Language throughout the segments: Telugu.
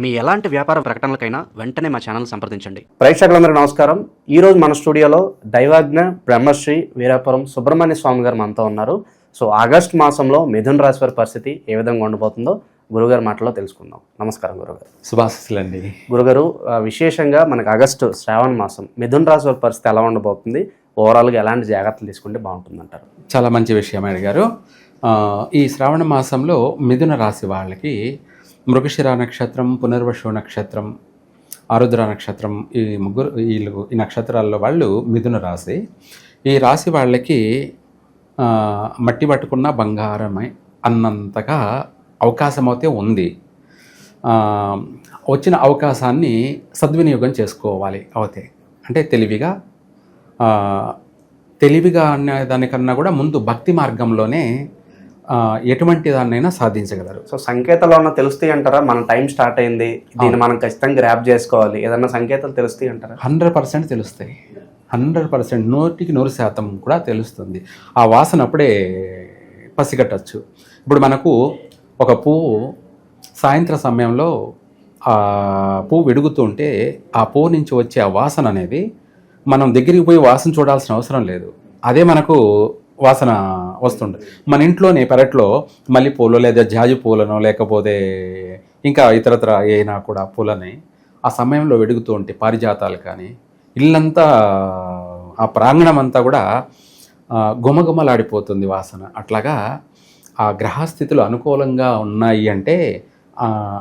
మీ ఎలాంటి వ్యాపార ప్రకటనలకైనా వెంటనే మా ఛానల్ సంప్రదించండి. ప్రేక్షకులందరికీ నమస్కారం. ఈరోజు మన స్టూడియోలో దైవాజ్ఞ బ్రహ్మశ్రీ వీరాపురం సుబ్రహ్మణ్య స్వామి గారు మనతో ఉన్నారు. సో ఆగస్టు మాసంలో మిథున రాశి వారి పరిస్థితి ఏ విధంగా ఉండబోతుందో గురుగారి మాటలో తెలుసుకుందాం. నమస్కారం గురుగారు. శుభాశీస్సులండి. గురుగారు, విశేషంగా మనకు ఆగస్టు శ్రావణ మాసం మిథున రాశి వారి పరిస్థితి ఎలా ఉండబోతుంది, ఓవరాల్గా ఎలాంటి జాగ్రత్తలు తీసుకుంటే బాగుంటుందంటారు? చాలా మంచి విషయం అడిగారు. ఈ శ్రావణ మాసంలో మిథున రాశి వాళ్ళకి మృగశిర నక్షత్రం, పునర్వసు నక్షత్రం, ఆరుద్ర నక్షత్రం, ఈ నక్షత్రాల్లో వాళ్ళు మిథున రాశి. ఈ రాశి వాళ్ళకి మట్టి పట్టుకున్న బంగారమే అన్నంతగా అవకాశం అయితే ఉంది. వచ్చిన అవకాశాన్ని సద్వినియోగం చేసుకోవాలి. అవుతే అంటే తెలివిగా అనే దానికన్నా కూడా ముందు భక్తి మార్గంలోనే ఎటువంటి దాన్నైనా సాధించగలరు. సో సంకేతాలు ఏమన్నా తెలుస్తాయి అంటారా? మన టైం స్టార్ట్ అయింది, దీన్ని మనం ఖచ్చితంగా గ్రాప్ చేసుకోవాలి, ఏదన్నా సంకేతాలు తెలుస్తాయి అంటారా? 100% తెలుస్తాయి. 100%, 100% కూడా తెలుస్తుంది. ఆ వాసన అప్పుడే పసిగట్టచ్చు. ఇప్పుడు మనకు ఒక పువ్వు సాయంత్రం సమయంలో ఆ పువ్వు వెడుగుతుంటే ఆ పువ్వు నుంచి వచ్చే ఆ వాసన అనేది మనం దగ్గరికి పోయి వాసన చూడాల్సిన అవసరం లేదు, అదే మనకు వాసన వస్తుంటుంది. మన ఇంట్లోనే పెరట్లో మల్లెపూలు లేదా జాజి పూలను లేకపోతే ఇంకా ఇతరత్ర అయినా కూడా పూలని ఆ సమయంలో వెడుగుతూ ఉంటే పారిజాతాలు కానీ ఇల్లంతా ఆ ప్రాంగణం అంతా కూడా గుమగుమలాడిపోతుంది వాసన. అట్లాగా ఆ గ్రహస్థితులు అనుకూలంగా ఉన్నాయి అంటే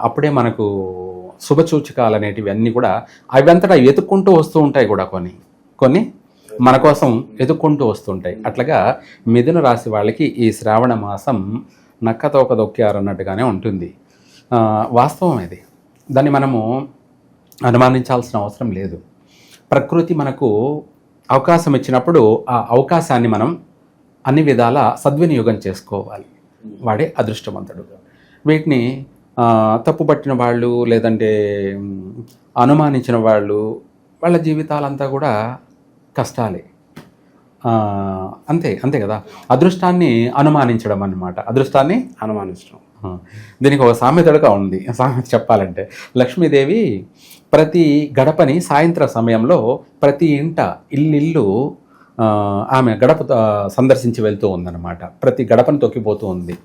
అప్పుడే మనకు శుభసూచకాలు అనేటివి అన్నీ కూడా అవంతటా వెతుక్కుంటూ వస్తూ ఉంటాయి కూడా, కొన్ని మన కోసం ఎదుక్కుంటూ వస్తుంటాయి. అట్లాగా మిథున రాశి వాళ్ళకి ఈ శ్రావణ మాసం నక్కతోక దొక్కారు అన్నట్టుగానే ఉంటుంది. వాస్తవం ఇది, దాన్ని మనము అనుమానించాల్సిన అవసరం లేదు. ప్రకృతి మనకు అవకాశం ఇచ్చినప్పుడు ఆ అవకాశాన్ని మనం అన్ని విధాల సద్వినియోగం చేసుకోవాలి. వాడే అదృష్టవంతుడు. వీటిని తప్పుపట్టిన వాళ్ళు లేదంటే అనుమానించిన వాళ్ళ జీవితాలంతా కూడా కష్టాలే. అంతే కదా. అదృష్టాన్ని అనుమానించడం అన్నమాట, అదృష్టాన్ని అనుమానించడం. దీనికి ఒక సామెతగా ఉంది. సామెత చెప్పాలంటే, లక్ష్మీదేవి ప్రతి గడపని సాయంత్రం సమయంలో ప్రతి ఇల్లు ఆమె గడప సందర్శించి వెళ్తూ ఉందన్నమాట. ప్రతి గడపను తొక్కిపోతూ ఉంది.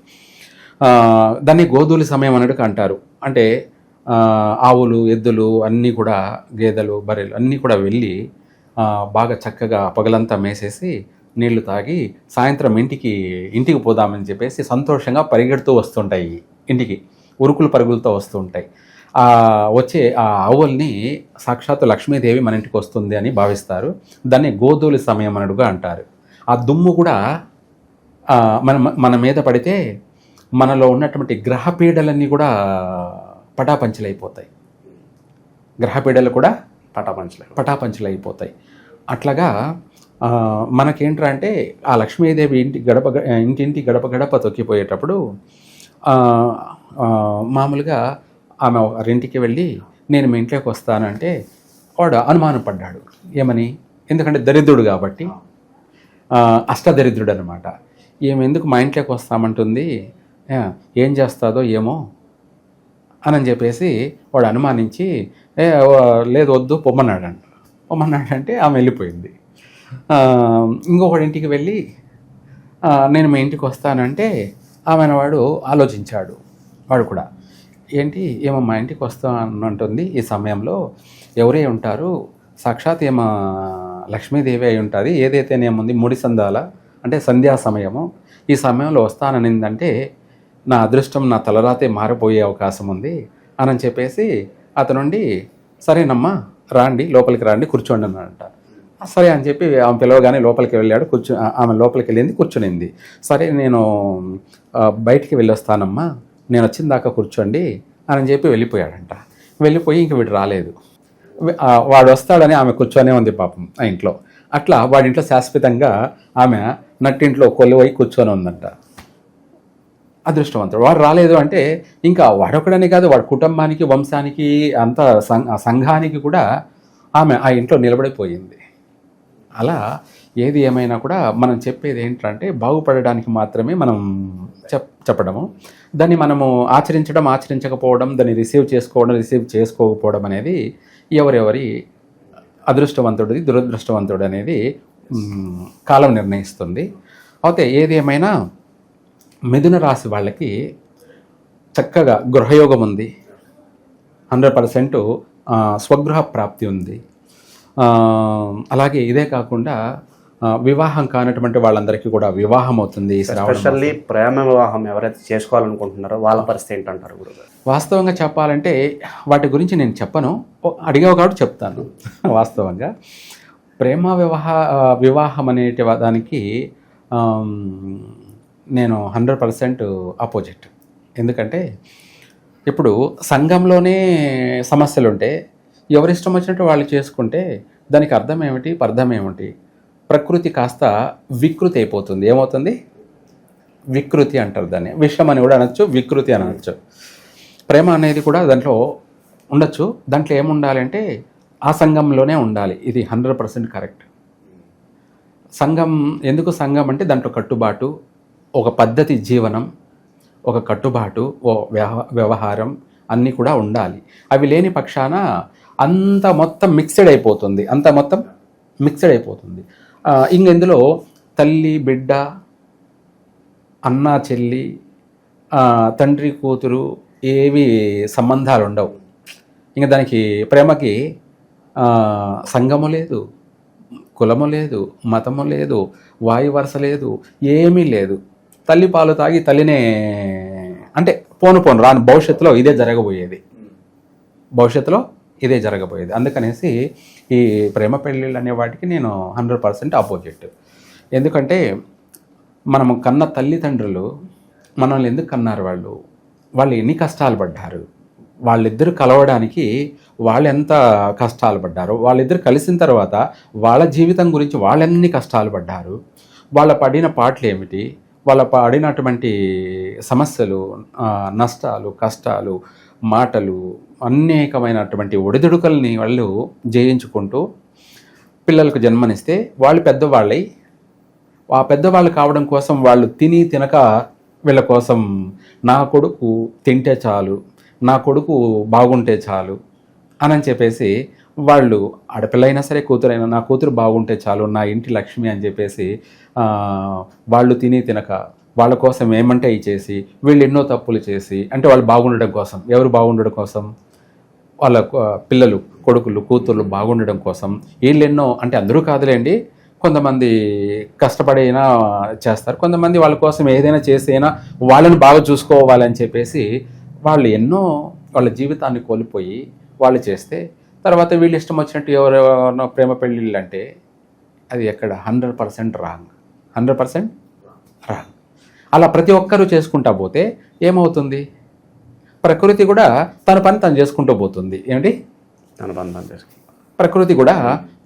దాన్ని గోధూలి సమయం అన్నట్టుగా అంటారు. అంటే ఆవులు, ఎద్దులు అన్నీ కూడా, గేదెలు, బర్రెలు అన్నీ కూడా వెళ్ళి బాగా చక్కగా పగలంతా మేసేసి నీళ్లు తాగి సాయంత్రం ఇంటికి పోదామని చెప్పేసి సంతోషంగా పరిగెడుతూ వస్తుంటాయి. ఇంటికి ఉరుకులు పరుగులతో వస్తూ ఉంటాయి. వచ్చే ఆ ఆవుల్ని సాక్షాత్తు లక్ష్మీదేవి మన ఇంటికి వస్తుంది అని భావిస్తారు. దాన్ని గోధూలి సమయం అన్నట్టుగా అంటారు. ఆ దుమ్ము కూడా మన మీద పడితే మనలో ఉన్నటువంటి గ్రహపీడలన్నీ కూడా పటాపంచలైపోతాయి. గ్రహపీడలు కూడా పటాపంచలైపోతాయి. అట్లాగా మనకేంట్రా అంటే ఆ లక్ష్మీదేవి ఇంటింటి గడప తొక్కిపోయేటప్పుడు మామూలుగా ఆమె ఇంటికి వెళ్ళి నేను మీ ఇంట్లోకి వస్తానంటే వాడు అనుమానం పడ్డాడు. ఏమని? ఎందుకంటే దరిద్రుడు కాబట్టి, అష్టదరిద్రుడు అనమాట. ఎందుకు మా ఇంట్లోకి వస్తామంటుంది, ఏం చేస్తాదో ఏమో అని చెప్పేసి వాడు అనుమానించి లేదు వద్దు పొమ్మన్నాడంటే ఆమె వెళ్ళిపోయింది. ఇంకొకటి ఇంటికి వెళ్ళి నేను మీ ఇంటికి వస్తానంటే వాడు ఆలోచించాడు. వాడు కూడా ఏమో మా ఇంటికి వస్తానంటుంది, ఈ సమయంలో ఎవరే ఉంటారు, సాక్షాత్ ఏమో లక్ష్మీదేవి అయి ఉంటుంది, ఏదైతేనేముంది ముడి సందాల అంటే సంధ్యా సమయము, ఈ సమయంలో వస్తాననిందంటే నా అదృష్టం, నా తలరాతే మారిపోయే అవకాశం ఉంది అని చెప్పేసి అతనుండి సరేనమ్మా రాండి, లోపలికి రాండి, కూర్చోండి అన్నాడంట. సరే అని చెప్పి ఆమె పిలవగానే లోపలికి వెళ్ళాడు. ఆమె లోపలికి వెళ్ళింది, కూర్చునింది. సరే నేను బయటికి వెళ్ళొస్తానమ్మా, నేను వచ్చిన దాకా కూర్చోండి అని చెప్పి వెళ్ళిపోయాడంట. వెళ్ళిపోయి ఇంక వీడు రాలేదు. వాడు వస్తాడని ఆమె కూర్చొనే ఉంది పాపం ఆ ఇంట్లో. అట్లా వాడింట్లో శాశ్వతంగా ఆమె నట్టింట్లో కొలువై కూర్చొని ఉందంట. అదృష్టవంతుడు. వాడు రాలేదు అంటే ఇంకా వాడొక్కడనే కాదు, వాడి కుటుంబానికి, వంశానికి, అంత సంఘానికి కూడా ఆమె ఆ ఇంట్లో నిలబడిపోయింది. అలా ఏది ఏమైనా కూడా మనం చెప్పేది ఏంటంటే బాగుపడడానికి మాత్రమే మనం చెప్పడము. దాన్ని మనము ఆచరించకపోవడం, దాన్ని రిసీవ్ చేసుకోకపోవడం అనేది ఎవరెవరి అదృష్టవంతుడిది దురదృష్టవంతుడు అనేది కాలం నిర్ణయిస్తుంది. అయితే ఏది ఏమైనా మిథున రాశి వాళ్ళకి చక్కగా గృహయోగం ఉంది, 100% స్వగృహ ప్రాప్తి ఉంది. అలాగే ఇదే కాకుండా వివాహం కానటువంటి వాళ్ళందరికీ కూడా వివాహం అవుతుంది. ఎస్పెషల్లీ ప్రేమ వివాహం ఎవరైతే చేసుకోవాలనుకుంటున్నారో వాళ్ళ పరిస్థితి ఏంటంటారు గురుగారు? వాస్తవంగా చెప్పాలంటే వాటి గురించి నేను చెప్పను, అడిగావు కాబట్టి చెప్తాను. వాస్తవంగా ప్రేమ వివాహం అనే దానికి నేను 100% ఆపోజిట్. ఎందుకంటే ఇప్పుడు సంఘంలోనే సమస్యలు ఉంటే ఎవరిష్టం వచ్చినట్టు వాళ్ళు చేసుకుంటే దానికి అర్థం ఏమిటి, పర్థం ఏమిటి? ప్రకృతి కాస్త వికృతి అయిపోతుంది. ఏమవుతుంది? వికృతి అంటారు దాన్ని. విషం అని కూడా అనొచ్చు, వికృతి అని అనొచ్చు. ప్రేమ అనేది కూడా దాంట్లో ఉండొచ్చు. దాంట్లో ఏముండాలంటే ఆ సంఘంలోనే ఉండాలి. ఇది 100% కరెక్ట్. సంఘం ఎందుకు సంఘం అంటే దాంట్లో కట్టుబాటు, ఒక పద్ధతి, జీవనం, ఒక కట్టుబాటు, ఓ వ్యవహారం అన్నీ కూడా ఉండాలి. అవి లేని పక్షాన అంత మొత్తం మిక్స్డ్ అయిపోతుంది. ఇందులో తల్లి బిడ్డ, అన్న చెల్లి, తండ్రి కూతురు ఏవి సంబంధాలు ఉండవు. ఇంకా దానికి ప్రేమకి సంఘము లేదు, కులము లేదు, మతము లేదు, వాయు వరుస లేదు, ఏమీ లేదు. తల్లి పాలు తాగి తల్లినే అంటే పోను రాను భవిష్యత్తులో ఇదే జరగబోయేది. అందుకనేసి ఈ ప్రేమ పెళ్ళిళ్ళు అనే వాటికి నేను 100% ఆపోజిట్. ఎందుకంటే మనము కన్న తల్లిదండ్రులు మనల్ని ఎందుకు కన్నారు? వాళ్ళు ఎన్ని కష్టాలు పడ్డారు, వాళ్ళిద్దరు కలవడానికి వాళ్ళు ఎంత కష్టాలు పడ్డారు, వాళ్ళిద్దరు కలిసిన తర్వాత వాళ్ళ జీవితం గురించి వాళ్ళెన్ని కష్టాలు పడ్డారు, వాళ్ళ పడిన పాటలు ఏమిటి, వాళ్ళ పడినటువంటి సమస్యలు, నష్టాలు, కష్టాలు, మాటలు, అనేకమైనటువంటి ఒడిదుడుకల్ని వాళ్ళు జయించుకుంటూ పిల్లలకు జన్మనిస్తే వాళ్ళు పెద్దవాళ్ళై ఆ పెద్దవాళ్ళు కావడం కోసం వాళ్ళు తినక వీళ్ళ కోసం నా కొడుకు తింటే చాలు, నా కొడుకు బాగుంటే చాలు అని చెప్పేసి వాళ్ళు ఆడపిల్లైనా సరే కూతురైనా నా కూతురు బాగుంటే చాలు, నా ఇంటి లక్ష్మి అని చెప్పేసి వాళ్ళు తినక వాళ్ళ కోసం ఏమంటే ఇచ్చేసి వీళ్ళు ఎన్నో తప్పులు చేసి, అంటే వాళ్ళు బాగుండడం కోసం, ఎవరు బాగుండడం కోసం? వాళ్ళ పిల్లలు, కొడుకులు, కూతుర్లు బాగుండడం కోసం వీళ్ళెన్నో, అంటే అందరూ కాదులేండి, కొంతమంది కష్టపడైనా చేస్తారు, కొంతమంది వాళ్ళ కోసం ఏదైనా చేసైనా వాళ్ళని బాగా చూసుకోవాలని చెప్పేసి వాళ్ళు ఎన్నో వాళ్ళ జీవితాన్ని కోల్పోయి వాళ్ళు చేస్తే తర్వాత వీళ్ళు ఇష్టం వచ్చినట్టు ఎవరెవరో ప్రేమ పెళ్ళిళ్ళు అంటే అది ఎక్కడ 100% రాంగ్. అలా ప్రతి ఒక్కరూ చేసుకుంటా పోతే ఏమవుతుంది? ప్రకృతి కూడా తన పని తను చేసుకుంటూ పోతుంది. ఏమిటి? తన పని తను చేసుకుంటా, ప్రకృతి కూడా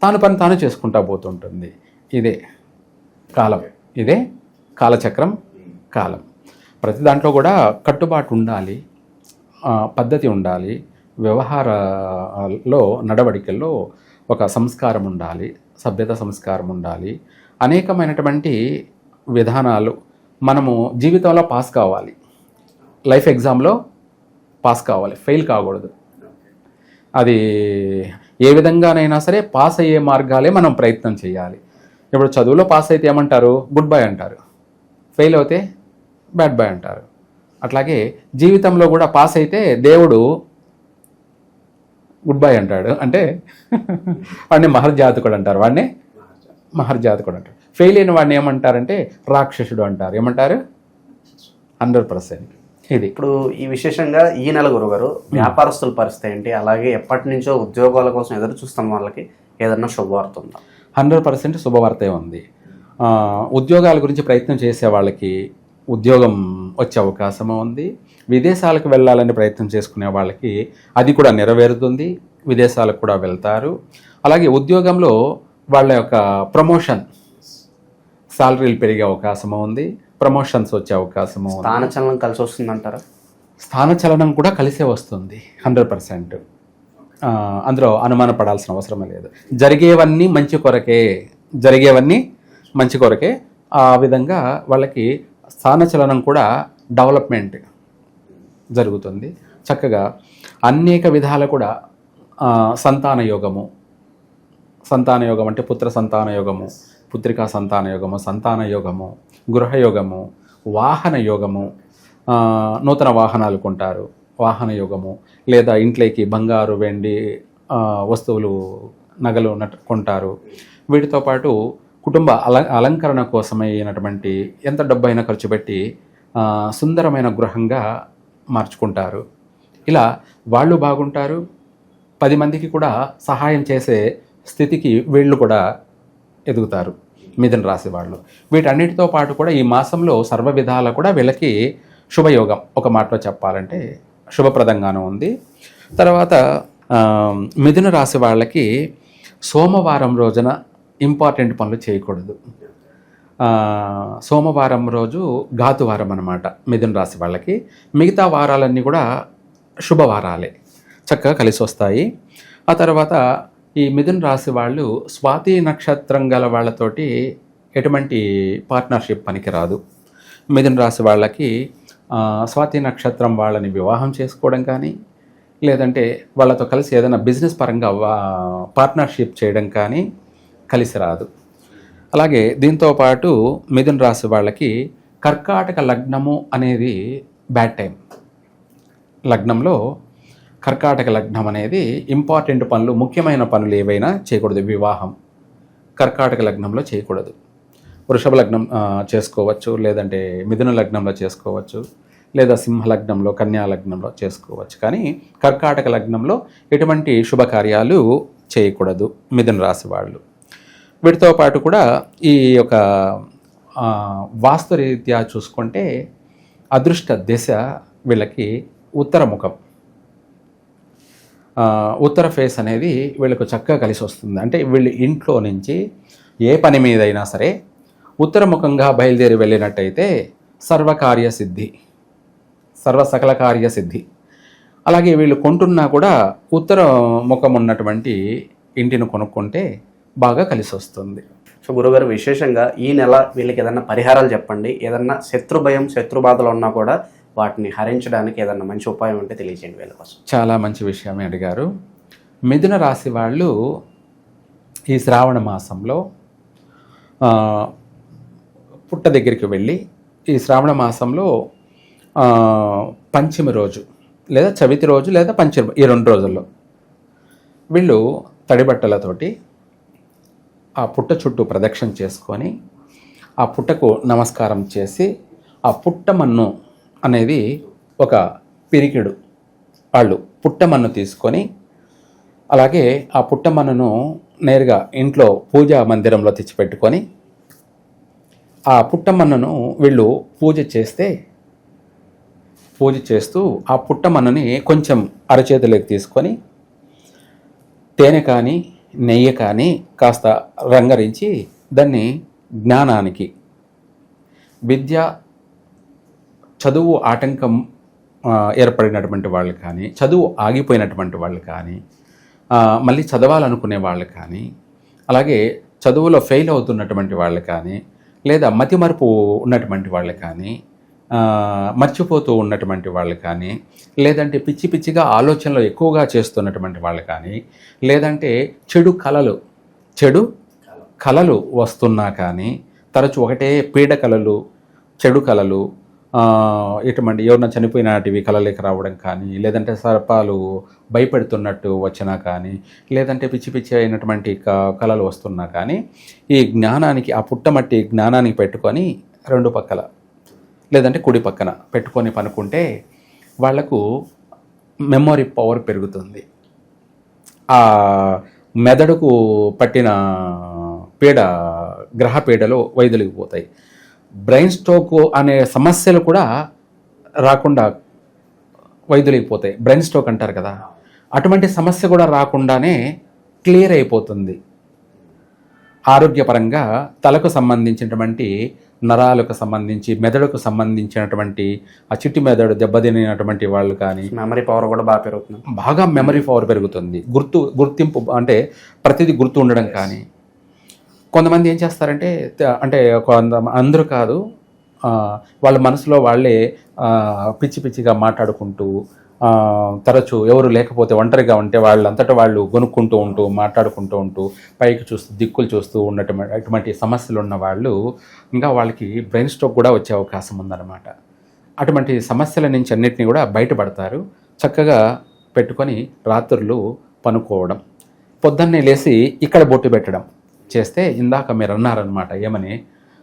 తన పని తాను చేసుకుంటా పోతుంటుంది. ఇదే కాలం, ఇదే కాలచక్రం, కాలం. ప్రతి దాంట్లో కూడా కట్టుబాటు ఉండాలి, పద్ధతి ఉండాలి, వ్యవహారాల్లో, నడవడికల్లో ఒక సంస్కారం ఉండాలి, సభ్యత సంస్కారం ఉండాలి, అనేకమైనటువంటి విధానాలు. మనము జీవితంలో పాస్ కావాలి, లైఫ్ ఎగ్జామ్లో పాస్ కావాలి, ఫెయిల్ కాకూడదు. అది ఏ విధంగానైనా సరే పాస్ అయ్యే మార్గాలే మనం ప్రయత్నం చేయాలి. ఇప్పుడు చదువులో పాస్ అయితే ఏమంటారు? గుడ్ బై అంటారు. ఫెయిల్ అవుతే బ్యాడ్ బై అంటారు. అట్లాగే జీవితంలో కూడా పాస్ అయితే దేవుడు గుడ్ బై అంటాడు. అంటే వాడిని మహర్జాతకుడు అంటారు, ఫెయిల్ అయిన వాడిని ఏమంటారంటే రాక్షసుడు అంటారు. ఏమంటారు? 100%. ఇది ఇప్పుడు ఈ విశేషంగా ఈ నెల గురుగారు వ్యాపారస్తుల పరిస్థితి ఏంటి? అలాగే ఎప్పటి నుంచో ఉద్యోగాల కోసం ఎదురు చూస్తున్న వాళ్ళకి ఏదన్నా శుభవార్త ఉందా? 100% శుభవార్తే ఉంది. ఉద్యోగాల గురించి ప్రయత్నం చేసే వాళ్ళకి ఉద్యోగం వచ్చే అవకాశము ఉంది. విదేశాలకు వెళ్ళాలని ప్రయత్నం చేసుకునే వాళ్ళకి అది కూడా నెరవేరుతుంది, విదేశాలకు కూడా వెళ్తారు. అలాగే ఉద్యోగంలో వాళ్ళ యొక్క ప్రమోషన్, శాలరీలు పెరిగే అవకాశము ఉంది, ప్రమోషన్స్ వచ్చే అవకాశము ఉంది. స్థానచలనం కలిసి వస్తుందంటారా? స్థానచలనం కూడా కలిసే వస్తుంది 100%. అందులో అనుమానపడాల్సిన అవసరమే లేదు. జరిగేవన్నీ మంచి కొరకే, జరిగేవన్నీ మంచి కొరకే. ఆ విధంగా వాళ్ళకి స్థానచలనం కూడా డెవలప్మెంట్ జరుగుతుంది. చక్కగా అనేక విధాలు కూడా సంతాన యోగము అంటే పుత్ర సంతాన యోగము, పుత్రికా సంతాన యోగము, సంతాన యోగము, గృహయోగము, వాహన యోగము, నూతన వాహనాలు కొంటారు, వాహన యోగము, లేదా ఇంట్లోకి బంగారు వెండి వస్తువులు నగలు కొంటారు. వీటితో పాటు కుటుంబ అలంకరణ కోసమైనటువంటి ఎంత డబ్బైనా ఖర్చు పెట్టి సుందరమైన గృహంగా మార్చుకుంటారు. ఇలా వాళ్ళు బాగుంటారు, 10 మందికి కూడా సహాయం చేసే స్థితికి వీళ్ళు కూడా ఎదుగుతారు మిథున రాశి వాళ్ళు. వీటన్నిటితో పాటు కూడా ఈ మాసంలో సర్వ విధాల కూడా వీళ్ళకి శుభయోగం, ఒక మాటలో చెప్పాలంటే శుభప్రదంగానే ఉంది. తర్వాత మిథున రాశి వాళ్ళకి సోమవారం రోజున ఇంపార్టెంట్ పనులు చేయకూడదు. సోమవారం రోజు ఘాతువారం అన్నమాట మిథున రాశి వాళ్ళకి. మిగతా వారాలన్నీ కూడా శుభవారాలే, చక్కగా కలిసి వస్తాయి. ఆ తర్వాత ఈ మిథున రాశి వాళ్ళు స్వాతి నక్షత్రం గల వాళ్ళతోటి ఎటువంటి పార్ట్నర్షిప్ పనికిరాదు. మిథున రాశి వాళ్ళకి స్వాతి నక్షత్రం వాళ్ళని వివాహం చేసుకోవడం కానీ, లేదంటే వాళ్ళతో కలిసి ఏదైనా బిజినెస్ పరంగా పార్ట్నర్షిప్ చేయడం కానీ కలిసి రాదు. అలాగే దీంతోపాటు మిథున రాశి వాళ్ళకి కర్కాటక లగ్నము అనేది బ్యాడ్ టైం. లగ్నంలో కర్కాటక లగ్నం అనేది ఇంపార్టెంట్ పనులు, ముఖ్యమైన పనులు ఏవైనా చేయకూడదు. వివాహం కర్కాటక లగ్నంలో చేయకూడదు. వృషభ లగ్నం చేసుకోవచ్చు, లేదంటే మిథున లగ్నంలో చేసుకోవచ్చు, లేదా సింహ లగ్నంలో, కన్యా లగ్నంలో చేసుకోవచ్చు. కానీ కర్కాటక లగ్నంలో ఎటువంటి శుభకార్యాలు చేయకూడదు మిథున రాశి వాళ్ళు. వీటితో పాటు కూడా ఈ యొక్క వాస్తురీత్యా చూసుకుంటే అదృష్ట దిశ వీళ్ళకి ఉత్తరముఖం, ఉత్తర ఫేస్ అనేది వీళ్ళకు చక్కగా కలిసి వస్తుంది. అంటే వీళ్ళు ఇంట్లో నుంచి ఏ పని మీదైనా సరే ఉత్తరముఖంగా బయలుదేరి వెళ్ళినట్టయితే సర్వకార్యసిద్ధి, సకల కార్యసిద్ధి. అలాగే వీళ్ళు కొంటున్నా కూడా ఉత్తర ముఖం ఉన్నటువంటి ఇంటిని కొనుక్కుంటే బాగా కలిసి వస్తుంది. సో గురుగారు, విశేషంగా ఈ నెల వీళ్ళకి ఏదన్నా పరిహారాలు చెప్పండి. ఏదన్నా శత్రు భయం, శత్రు బాధలు ఉన్నా కూడా వాటిని హరించడానికి ఏదన్నా మంచి ఉపాయం ఉంటే తెలియజేయండి వీళ్ళ కోసం. చాలా మంచి విషయమే అడిగారు. మిథున రాశి వాళ్ళు ఈ శ్రావణ మాసంలో పుట్ట దగ్గరికి వెళ్ళి ఈ శ్రావణ మాసంలో పంచమి రోజు లేదా చవితి రోజు లేదా పంచమి, ఈ 2 రోజుల్లో వీళ్ళు తడిబట్టలతోటి ఆ పుట్ట చుట్టూ ప్రదక్షిణ చేసుకొని ఆ పుట్టకు నమస్కారం చేసి ఆ పుట్టమన్ను అనేది ఒక పిరికిడు వాళ్ళు పుట్టమన్ను తీసుకొని, అలాగే ఆ పుట్టమన్నును నేరుగా ఇంట్లో పూజా మందిరంలో తెచ్చిపెట్టుకొని ఆ పుట్టమన్నును వీళ్ళు పూజ చేస్తూ ఆ పుట్టమన్నుని కొంచెం అరచేతిలోకి తీసుకొని తేనె కానీ నెయ్యి కానీ కాస్త రంగరించి దాన్ని జ్ఞానానికి, చదువు ఆటంకం ఏర్పడినటువంటి వాళ్ళు కానీ, చదువు ఆగిపోయినటువంటి వాళ్ళు కానీ, మళ్ళీ చదవాలనుకునే వాళ్ళు కానీ, అలాగే చదువులో ఫెయిల్ అవుతున్నటువంటి వాళ్ళు కానీ, లేదా మతిమరుపు ఉన్నటువంటి వాళ్ళు కానీ, మర్చిపోతూ ఉన్నటువంటి వాళ్ళు కానీ, లేదంటే పిచ్చి పిచ్చిగా ఆలోచనలు ఎక్కువగా చేస్తున్నటువంటి వాళ్ళు కానీ, లేదంటే చెడు కళలు వస్తున్నా కానీ, తరచు ఒకటే పీడ కళలు, చెడు కళలు, ఇటువంటి ఎవరన్నా చనిపోయినటివి కళలోకి రావడం కానీ, లేదంటే సర్పాలు భయపెడుతున్నట్టు వచ్చినా కానీ, లేదంటే పిచ్చి పిచ్చి అయినటువంటి కళలు వస్తున్నా కానీ, ఈ జ్ఞానానికి, ఆ పుట్టమట్టి జ్ఞానానికి పెట్టుకొని 2 పక్కల లేదంటే కుడి పక్కన పెట్టుకొని పనుకుంటే వాళ్లకు మెమొరీ పవర్ పెరుగుతుంది. ఆ మెదడుకు పట్టిన గ్రహ పీడలు వైదొలిగిపోతాయి. బ్రెయిన్ స్ట్రోక్ అనే సమస్యలు కూడా రాకుండా వైదొలిగిపోతాయి. బ్రెయిన్ స్ట్రోక్ అంటారు కదా, అటువంటి సమస్య కూడా రాకుండానే క్లియర్ అయిపోతుంది. ఆరోగ్యపరంగా తలకు సంబంధించినటువంటి నరాలకు సంబంధించి, మెదడుకు సంబంధించినటువంటి ఆ చిట్టి మెదడు దెబ్బతినటువంటి వాళ్ళు కానీ మెమరీ పవర్ కూడా బాగా పెరుగుతుంది. మెమరీ పవర్ పెరుగుతుంది. గుర్తింపు అంటే ప్రతిదీ గుర్తు ఉండడం కానీ, కొంతమంది ఏం చేస్తారంటే అంటే అందరూ కాదు, వాళ్ళ మనసులో వాళ్ళే పిచ్చి పిచ్చిగా మాట్లాడుకుంటూ, తరచూ ఎవరు లేకపోతే ఒంటరిగా ఉంటే వాళ్ళంతటా వాళ్ళు గొనుక్కుంటూ ఉంటూ మాట్లాడుకుంటూ ఉంటూ పైకి చూస్తూ దిక్కులు చూస్తూ అటువంటి సమస్యలు ఉన్న వాళ్ళు ఇంకా వాళ్ళకి బ్రెయిన్ స్ట్రోక్ కూడా వచ్చే అవకాశం ఉందన్నమాట. అటువంటి సమస్యల నుంచి అన్నిటిని కూడా బయటపడతారు. చక్కగా పెట్టుకొని రాత్రులు పనుకోవడం, పొద్దున్నే లేచి ఇక్కడ బొట్టు పెట్టడం చేస్తే ఇందాక మీరు అన్నారనమాట, ఏమని,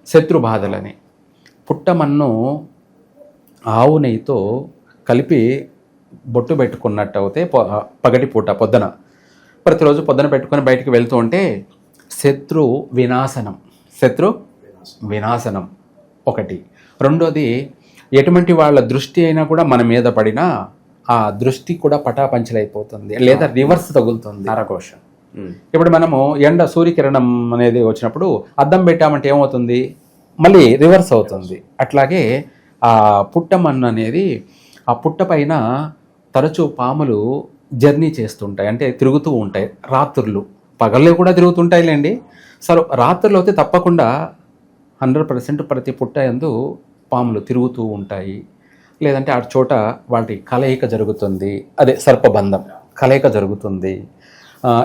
శత్రు బాధలని. పుట్టమన్ను ఆవు నెయ్యితో కలిపి బొట్టు పెట్టుకున్నట్టు అయితే పగటిపూట పొద్దున ప్రతిరోజు పొద్దున పెట్టుకొని బయటికి వెళ్తూ ఉంటే శత్రు వినాశనం ఒకటి. రెండోది, ఎటువంటి వాళ్ళ దృష్టి అయినా కూడా మన మీద పడినా ఆ దృష్టి కూడా పటాపంచలైపోతుంది, లేదా రివర్స్ తగులుతుంది, నరకోశం. ఇప్పుడు మనము సూర్యకిరణం అనేది వచ్చినప్పుడు అద్దం పెట్టామంటే ఏమవుతుంది, మళ్ళీ రివర్స్ అవుతుంది. అట్లాగే ఆ పుట్టమన్ను అనేది, ఆ పుట్ట పైన తరచూ పాములు జర్నీ చేస్తుంటాయి, అంటే తిరుగుతూ ఉంటాయి రాత్రులు. పగల్లో కూడా తిరుగుతుంటాయిలేండి. సరే, రాత్రులు అయితే తప్పకుండా 100% ప్రతి పుట్ట యందు పాములు తిరుగుతూ ఉంటాయి. లేదంటే ఆ చోట వాటి కలయిక జరుగుతుంది, అదే సర్పబంధం కలయిక జరుగుతుంది.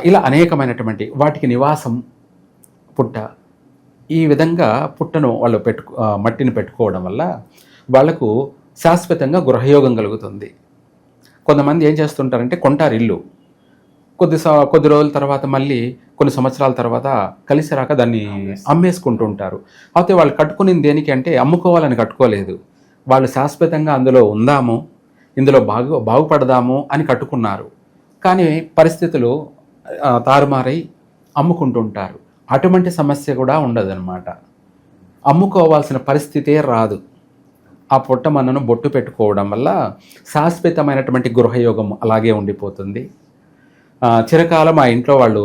ఇలా అనేకమైనటువంటి వాటికి నివాసం పుట్ట. ఈ విధంగా పుట్టను వాళ్ళు మట్టిని పెట్టుకోవడం వల్ల వాళ్లకు శాశ్వతంగా గృహయోగం కలుగుతుంది. కొంతమంది ఏం చేస్తుంటారంటే కొంటారు ఇల్లు, కొద్ది రోజుల తర్వాత మళ్ళీ కొన్ని సంవత్సరాల తర్వాత కలిసి రాక దాన్ని అమ్మేసుకుంటూ ఉంటారు. అయితే వాళ్ళు కట్టుకునేది దేనికి అంటే అమ్ముకోవాలని కట్టుకోలేదు, వాళ్ళు శాశ్వతంగా అందులో ఉందాము, ఇందులో బాగుపడదాము అని కట్టుకున్నారు. కానీ పరిస్థితులు తారుమారై అమ్ముకుంటుంటారు. అటువంటి సమస్య కూడా ఉండదన్నమాట. అమ్ముకోవాల్సిన పరిస్థితే రాదు. ఆ పుట్టమన్నను బొట్టు పెట్టుకోవడం వల్ల శాశ్వతమైనటువంటి గృహయోగం అలాగే ఉండిపోతుంది. చిరకాలం ఆ ఇంట్లో వాళ్ళు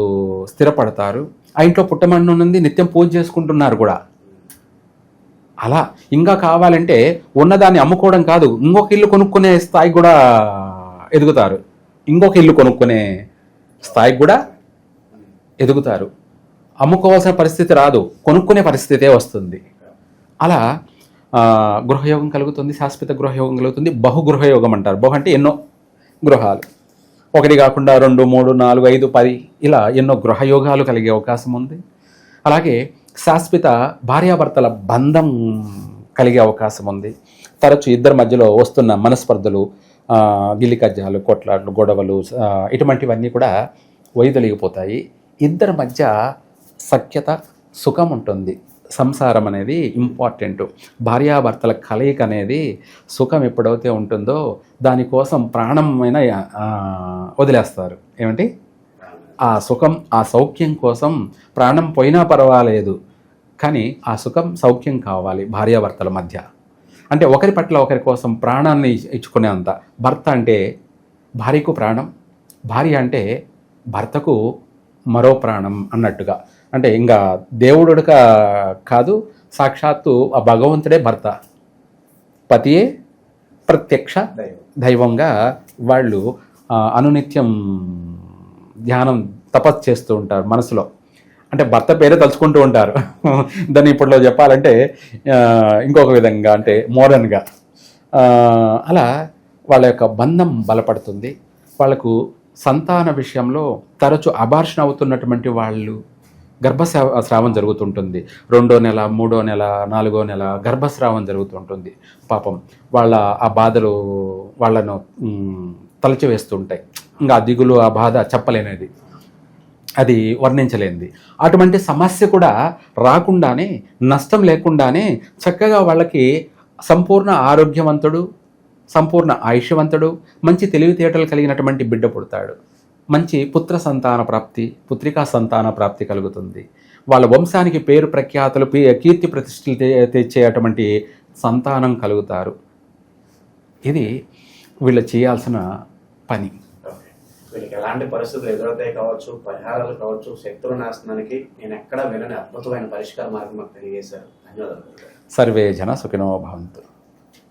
స్థిరపడతారు. ఆ ఇంట్లో పుట్టమన్ను నుండి నిత్యం పూజ చేసుకుంటున్నారు కూడా. అలా ఇంకా కావాలంటే ఉన్నదాన్ని అమ్ముకోవడం కాదు, ఇంకొక ఇల్లు కొనుక్కునే స్థాయికి కూడా ఎదుగుతారు. ఇంకొక ఇల్లు కొనుక్కునే స్థాయికి కూడా ఎదుగుతారు. అమ్ముకోవాల్సిన పరిస్థితి రాదు, కొనుక్కునే పరిస్థితే వస్తుంది. అలా గృహయోగం కలుగుతుంది, శాశ్వత గృహయోగం కలుగుతుంది. బహుగృహయోగం అంటారు. బహు అంటే ఎన్నో గృహాలు, ఒకటి కాకుండా 2, 3, 4, 5, 10 ఇలా ఎన్నో గృహయోగాలు కలిగే అవకాశం ఉంది. అలాగే శాశ్వత భార్యాభర్తల బంధం కలిగే అవకాశం ఉంది. తరచు ఇద్దరి మధ్యలో వస్తున్న మనస్పర్ధలు, గిల్లికజ్జాలు, కొట్లాట్లు, గొడవలు, ఇటువంటివన్నీ కూడా వైదొలిగిపోతాయి. ఇద్దరి మధ్య సఖ్యత, సుఖం ఉంటుంది. సంసారం అనేది ఇంపార్టెంట్. భార్యాభర్తల కలయిక అనేది సుఖం ఎప్పుడైతే ఉంటుందో దానికోసం ప్రాణమైన వదిలేస్తారు. ఏమంటే ఆ సుఖం, ఆ సౌఖ్యం కోసం ప్రాణం పోయినా పర్వాలేదు, కానీ ఆ సుఖం, సౌఖ్యం కావాలి భార్యాభర్తల మధ్య. అంటే ఒకరి పట్ల ఒకరి కోసం ప్రాణాన్ని ఇచ్చుకునే అంత. భర్త అంటే భార్యకు ప్రాణం, భార్య అంటే భర్తకు మరో ప్రాణం అన్నట్టుగా. అంటే ఇంకా దేవుడుగా కాదు, సాక్షాత్తు ఆ భగవంతుడే భర్త, పతియే ప్రత్యక్ష దైవంగా వాళ్ళు అనునిత్యం ధ్యానం, తపస్సు చేస్తూ ఉంటారు మనసులో. అంటే భర్త పేరే తలుచుకుంటూ ఉంటారు. దాన్ని ఇప్పట్లో చెప్పాలంటే ఇంకొక విధంగా, అంటే మోడర్న్గా. అలా వాళ్ళ యొక్క బంధం బలపడుతుంది. వాళ్ళకు సంతాన విషయంలో తరచు అబార్షన్ అవుతున్నటువంటి వాళ్ళు, గర్భస్రావం జరుగుతుంటుంది. 2వ నెల, 3వ నెల, 4వ నెల గర్భస్రావం జరుగుతుంటుంది. పాపం వాళ్ళ ఆ బాధలు వాళ్ళను తలచివేస్తుంటాయి. ఇంకా ఆ దిగులు, ఆ బాధ చెప్పలేనిది, అది వర్ణించలేనిది. అటువంటి సమస్య కూడా రాకుండానే, నష్టం లేకుండానే చక్కగా వాళ్ళకి సంపూర్ణ ఆరోగ్యవంతుడు, సంపూర్ణ ఆయుష్యవంతుడు, మంచి తెలివితేటలు కలిగినటువంటి బిడ్డ పుడతాడు. మంచి పుత్ర సంతాన ప్రాప్తి, పుత్రికా సంతాన ప్రాప్తి కలుగుతుంది. వాళ్ళ వంశానికి పేరు ప్రఖ్యాతులు, కీర్తి ప్రతిష్టలు తెచ్చేటువంటి సంతానం కలుగుతారు. ఇది వీళ్ళు చేయాల్సిన పని. వీళ్ళకి ఎలాంటి పరిస్థితులు ఎదురవుతాయి కావచ్చు, పరిహారాలు కావచ్చు, శత్రు నాశనానికి నేను ఎక్కడా వినని అద్భుతమైన పరిష్కార మార్గం మాకు తెలియజేశారు. ధన్యవాదాలు. సర్వే జన సుఖినో భవంతు.